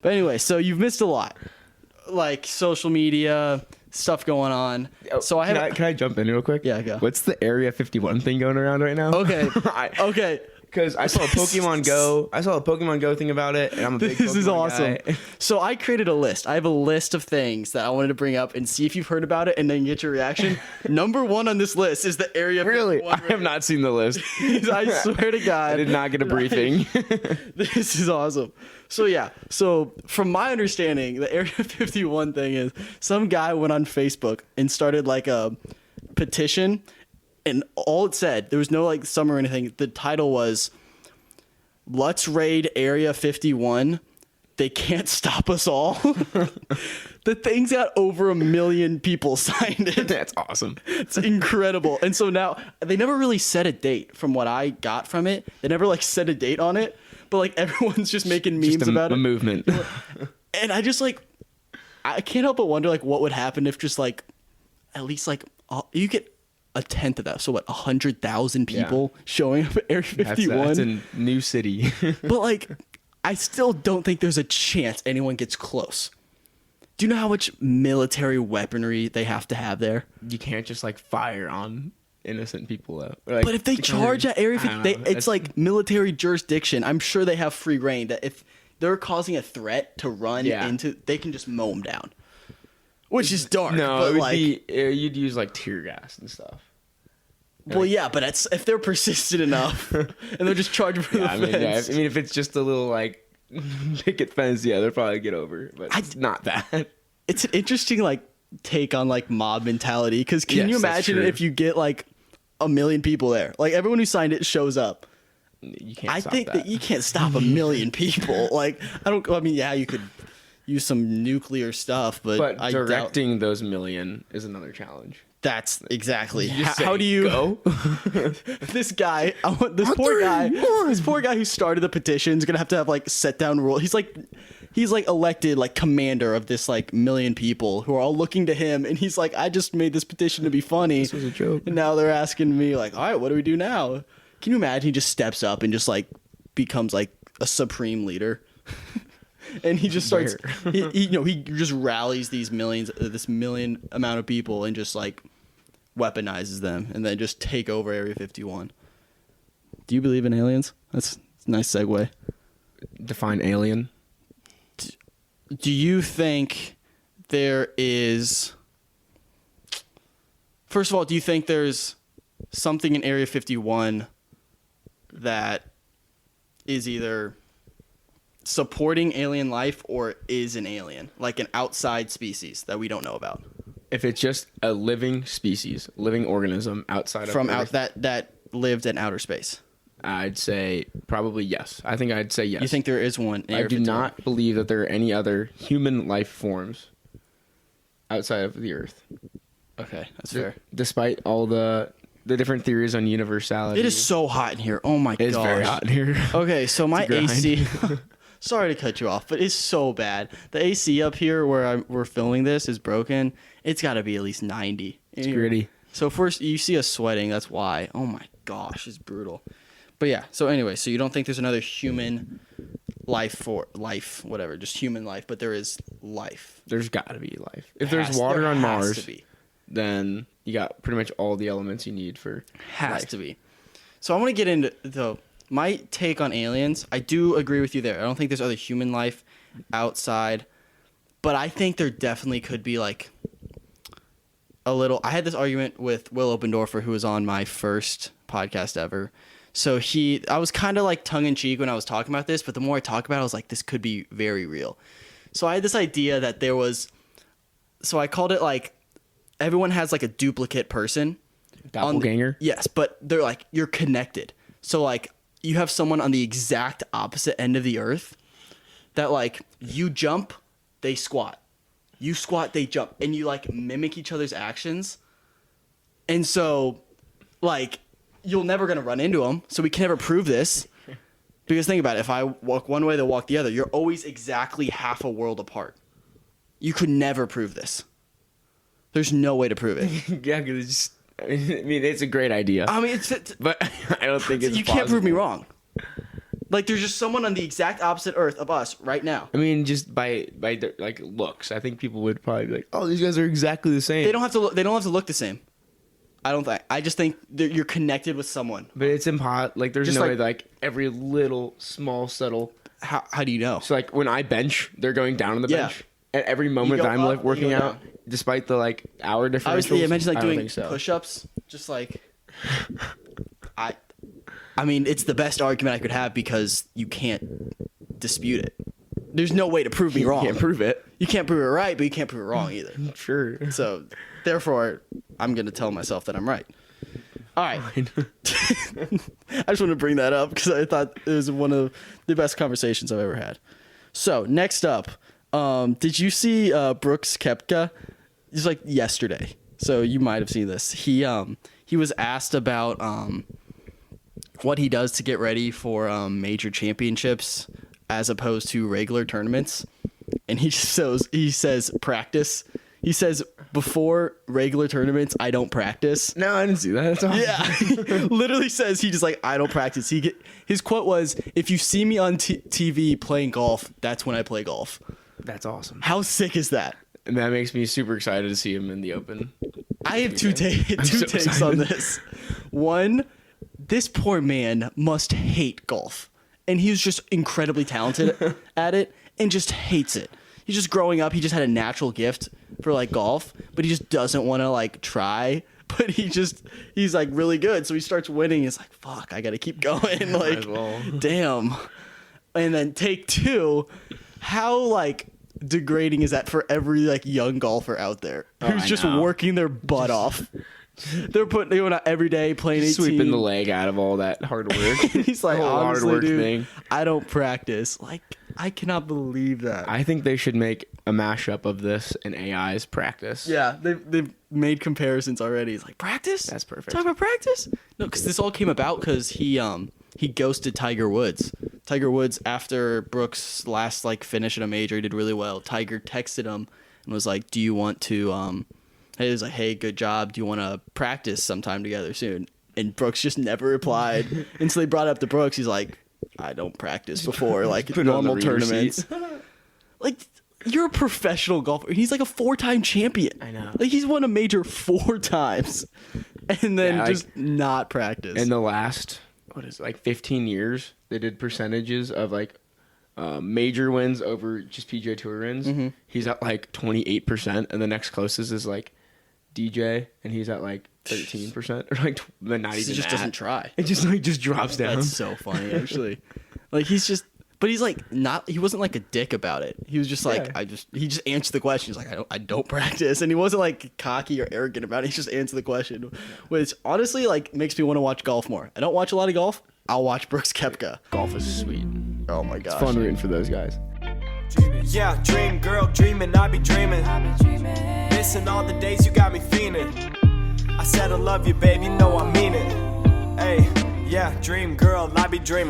But anyway, so you've missed a lot, like social media stuff going on. So Can I jump in real quick? Yeah, go. What's the Area 51 thing going around right now? Okay. Okay. Because I saw a Pokemon Go thing about it, and I'm a big This is Pokemon awesome. guy. So I created a list. I have a list of things that I wanted to bring up and see if you've heard about it and then get your reaction. Number one on this list is the Area 51. Really? I have not seen the list. I swear to God. I did not get a briefing. This is awesome. So yeah, so from my understanding, the Area 51 thing is some guy went on Facebook and started like a petition, and all it said, there was no like sum or anything. The title was, "Let's raid Area 51. They can't stop us all." The thing's got over 1 million people signed it. That's awesome. It's incredible. And so now they never really set a date from what I got from it. They never like set a date on it, but like everyone's just making memes about a it. movement. And I just like, I can't help but wonder like what would happen if just like, at least like you get a tenth of that. So what, 100,000 people showing up at Area 51? That's a new city. But like, I still don't think there's a chance anyone gets close. Do you know how much military weaponry they have to have there? You can't just like fire on innocent people though. Like, But if they charge at Area 50, it's like military jurisdiction. I'm sure they have free reign that if they're causing a threat to run into, they can just mow them down. Which is dark. No, but it would like, you'd use like tear gas and stuff. Well, yeah, but if they're persistent enough and they're just charging for the fence. I mean, if it's just a little like picket fence, they'll probably get over. But it's not that. It's an interesting like take on like mob mentality. Because can you imagine if you get like 1 million people there? Like everyone who signed it shows up. You can't. I think that you can't stop 1 million people. Like I mean, yeah, you could use some nuclear stuff, but directing those 1 million is another challenge. That's exactly how do you go? This guy, this poor guy who started the petition is gonna have to have like set down rule. He's like elected like commander of this like 1 million people who are all looking to him, and he's like, I just made this petition to be funny. This was a joke. And now they're asking me like, all right, what do we do now? Can you imagine he just steps up and just like becomes like a supreme leader? And he just starts, he just rallies these millions, this million amount of people, and just like weaponizes them, and then just take over Area 51. Do you believe in aliens? That's a nice segue. Define alien. Do you think there is? First of all, do you think there's something in Area 51 that is either supporting alien life or is an alien, like an outside species that we don't know about? If it's just a living species, living organism outside of Earth, that lived in outer space, I'd say probably yes. I think I'd say yes. You think there is one? I do not believe that there are any other human life forms outside of the Earth. Okay, that's fair. Despite all the different theories on universality. It is so hot in here. Oh my god. It's very hot in here. Okay, so my AC sorry to cut you off, but it's so bad. The AC up here where we're filming this is broken. It's got to be at least 90. It's gritty. So first you see us sweating, that's why. Oh my gosh, it's brutal. But yeah, so anyway, so you don't think there's another human just human life, but there is life. There's got to be life. If there's water on Mars, then you got pretty much all the elements you need for life. To be. So I want to get into my take on aliens. I do agree with you there. I don't think there's other human life outside, but I think there definitely could be like a little. I had this argument with Will Opendorfer, who was on my first podcast ever. So I was kind of like tongue in cheek when I was talking about this, but the more I talk about it, I was like, this could be very real. So I had this idea that there was, so I called it like, everyone has like a duplicate person. Doppelganger? Yes, but they're like, you're connected. So like, you have someone on the exact opposite end of the earth that like, you jump, they squat. You squat, they jump. And you like mimic each other's actions. And so like, you're never going to run into them. So we can never prove this. Because think about it. If I walk one way, they'll walk the other. You're always exactly half a world apart. You could never prove this. There's no way to prove it. Yeah, because I mean, it's a great idea. I mean, but I don't think it's you can't prove me wrong. Like, there's just someone on the exact opposite Earth of us right now. I mean, just by their, like, looks, I think people would probably be like, "Oh, these guys are exactly the same." They don't have to look the same. I don't think. I just think that you're connected with someone. But it's impossible. Like, there's Just no like- way. Like, every little, small, subtle. How do you know? So, like, when I bench, they're going down on the Yeah. bench. At every moment go that I'm up, like, working you go out, despite the, like, hour differentials. Obviously, imagine like I don't doing think so. push-ups. Just like, I mean, it's the best argument I could have because you can't dispute it. There's no way to prove me wrong. You can't prove it. You can't prove it right, but you can't prove it wrong either. Sure. So, therefore, I'm going to tell myself that I'm right. All right. I just want to bring that up because I thought it was one of the best conversations I've ever had. So, next up, did you see Brooks Koepka? It was like yesterday. So, you might have seen this. He was asked about what he does to get ready for major championships as opposed to regular tournaments. And he says practice. He says, before regular tournaments, I don't practice. No, I didn't see that. That's awesome. Yeah, he literally says he just like, I don't practice. His quote was, if you see me on TV playing golf, that's when I play golf. That's awesome. How sick is that? And that makes me super excited to see him in the Open. I have two takes excited. on this. One, this poor man must hate golf. And he was just incredibly talented at it and just hates it. He's just growing up. He just had a natural gift for like golf, but he just doesn't want to like try. But he's like really good. So he starts winning. He's like, fuck, I got to keep going. Like, damn. And then take two, how like degrading is that for every like young golfer out there who's just working their butt off? They're doing it every day, playing 18. Sweeping the leg out of all that hard work. He's like, the whole honestly, hard work dude, thing. I don't practice. Like, I cannot believe that. I think they should make a mashup of this and AI's practice. Yeah, they've made comparisons already. It's like, practice? That's perfect. Talk about practice? No, because this all came about because he ghosted Tiger Woods. Tiger Woods, after Brooks' last like finish in a major, he did really well. Tiger texted him and was like, do you want to he was like, hey, good job. Do you want to practice sometime together soon? And Brooks just never replied. And so they brought it up to Brooks. He's like, I don't practice before like normal tournaments. Like, you're a professional golfer. He's like a 4-time champion. I know. Like, he's won a major 4 times. And then just not practice. In the last, 15 years, they did percentages of like major wins over just PGA Tour wins. Mm-hmm. He's at like 28%, and the next closest is like DJ, and he's at like 13%, or like not even. He just doesn't try. It just drops down. That's so funny, actually. Like, but he's like he wasn't like a dick about it. He was just like, he just answered the question. He's like, I don't practice, and he wasn't like cocky or arrogant about it. He just answered the question, which honestly like makes me want to watch golf more. I don't watch a lot of golf. I'll watch Brooks Koepka. Golf is sweet. Oh my gosh, it's fun rooting for those guys. Yeah, dream girl, dreaming, I be dreaming. Missing all the days you got me feeling. I said I love you, baby, know I mean it. Hey, yeah, dream girl, I be dreaming.